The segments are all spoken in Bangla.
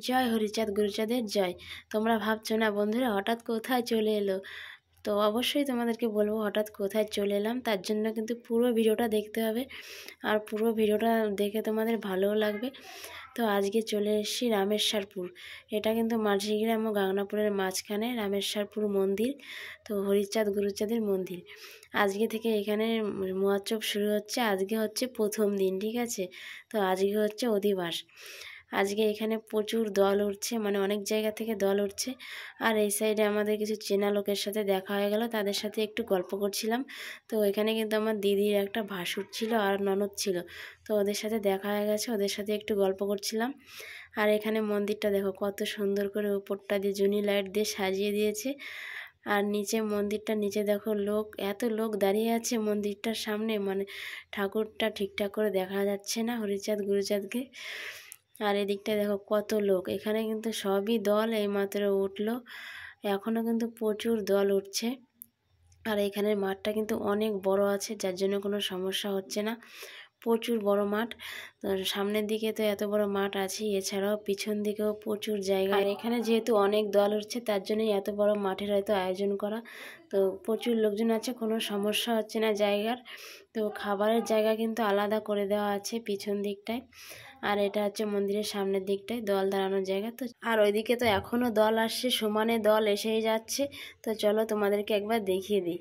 জয় হরিচাঁদ গুরুচাঁদের জয়। তোমরা ভাবছো না বন্ধুরা হঠাৎ কোথায় চলে এলো, তো অবশ্যই তোমাদেরকে বলবো হঠাৎ কোথায় চলে এলাম। তার জন্য কিন্তু পুরো ভিডিওটা দেখতে হবে, আর পুরো ভিডিওটা দেখে তোমাদের ভালোও লাগবে। তো আজকে চলে এসেছি রামেশ্বরপুর। এটা কিন্তু মাঝিগ্রাম ও গাংনাপুরের মাঝখানে রামেশ্বরপুর মন্দির, তো হরিচাঁদ গুরুচাঁদের মন্দির। আজকে থেকে এখানে মহোৎসব শুরু হচ্ছে। আজকে হচ্ছে প্রথম দিন, ঠিক আছে। তো আজকে হচ্ছে অধিবাস। আজকে এখানে প্রচুর দল উঠছে, মানে অনেক জায়গা থেকে দল উঠছে। আর এই সাইডে আমাদের কিছু চেনা লোকের সাথে দেখা হয়ে গেল, তাদের সাথে একটু গল্প করছিলাম। তো এখানে কিন্তু আমার দিদির একটা ভাসুর ছিল আর ননদ ছিল, তো ওদের সাথে দেখা হয়ে গেছে, ওদের সাথে একটু গল্প করছিলাম। আর এখানে মন্দিরটা দেখো কত সুন্দর করে উপরটা দিয়ে জুনি লাইট দিয়ে সাজিয়ে দিয়েছে। আর নিচে মন্দিরটার নিচে দেখো লোক, এত লোক দাঁড়িয়ে আছে মন্দিরটার সামনে, মানে ঠাকুরটা ঠিকঠাক করে দেখা যাচ্ছে না, হরিচাঁদ গুরুচাঁদকে। আর এদিকটা দেখো কত লোক, এখানে কিন্তু সবই দল এইমাত্র উঠলো, এখনও কিন্তু প্রচুর দল উঠছে। আর এখানের মাঠটা কিন্তু অনেক বড় আছে, যার জন্য কোনো সমস্যা হচ্ছে না, প্রচুর বড় মাঠ। সামনের দিকে তো এত বড় মাঠ আছে, এছাড়াও পিছন দিকেও প্রচুর জায়গা। আর এখানে যেহেতু অনেক দল উঠছে তার জন্যই এত বড় মাঠের হয়তো আয়োজন করা। তো প্রচুর লোকজন আছে, কোনো সমস্যা হচ্ছে না জায়গার। তো খাবারের জায়গা কিন্তু আলাদা করে দেওয়া আছে পিছন দিকটায়, আর এটা হচ্ছে মন্দিরের সামনের দিকটায় দল দাঁড়ানোর জায়গা। তো আর ওইদিকে তো এখনও দল আসছে, সমানে দল এসেই যাচ্ছে। তো চলো তোমাদেরকে একবার দেখিয়ে দিই।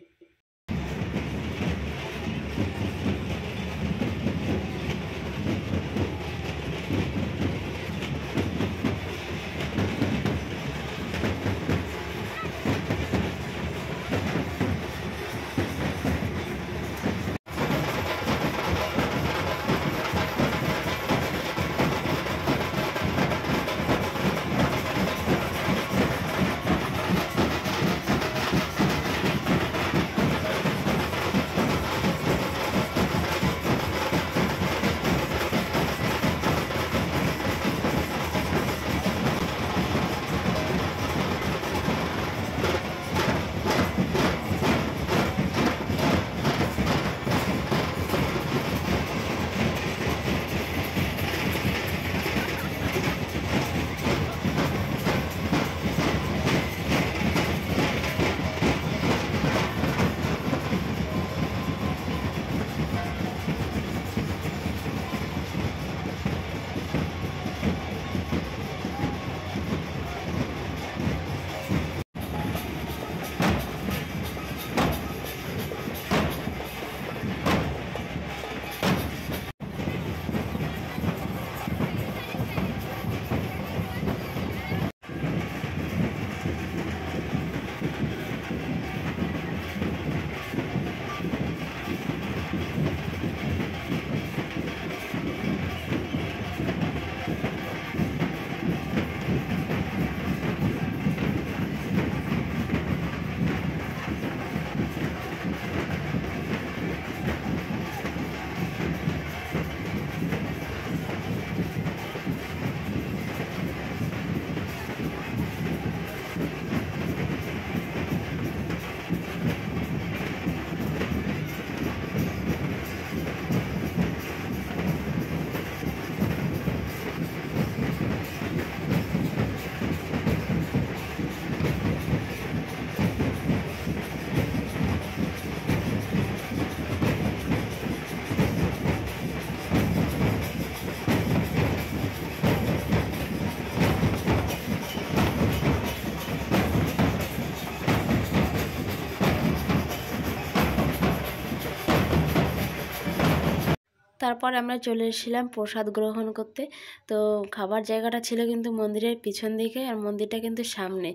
তারপর আমরা চলে এসেছিলাম প্রসাদ গ্রহণ করতে। তো খাবার জায়গাটা ছিল কিন্তু মন্দিরের পিছন দিকে, আর মন্দিরটা কিন্তু সামনে।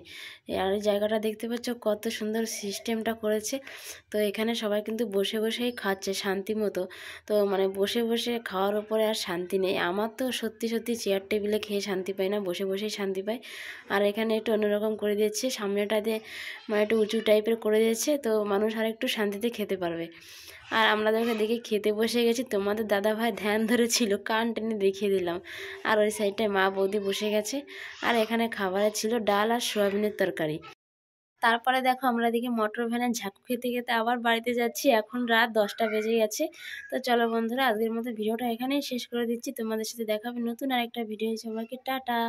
আর এই জায়গাটা দেখতে পাচ্ছ কত সুন্দর সিস্টেমটা করেছে। তো এখানে সবাই কিন্তু বসে বসেই খাচ্ছে শান্তি মতো। তো মানে বসে বসে খাওয়ার উপরে আর শান্তি নেই। আমার তো সত্যি সত্যি চেয়ার টেবিলে খেয়ে শান্তি পাই না, বসে বসেই শান্তি পাই। আর এখানে একটু অন্যরকম করে দিচ্ছে, সামনেটা দিয়ে মানে একটু উঁচু টাইপের করে দিয়েছে, তো মানুষ আর একটু শান্তিতে খেতে পারবে। আর আমরা দেখে দেখে খেতে বসে গেছি, তোমাদের দাদা ভাই ধ্যান ধরেছিল, কান টেনে দেখিয়ে দিলাম। আর ওই সাইডটায় মা বৌদি বসে গেছে। আর এখানে খাবারে ছিল ডাল আর সোয়াবিনের তরকারি। তারপরে দেখো আমরা এদিকে মটর ভ্যানের ঝাঁকু খেতে খেতে আবার বাড়িতে যাচ্ছি। এখন রাত 10টা বেজে গেছে। তো চলো বন্ধুরা, আজকের মতো ভিডিওটা এখানেই শেষ করে দিচ্ছি। তোমাদের সাথে দেখা হবে নতুন আরেকটা ভিডিও। সবাইকে টাটা।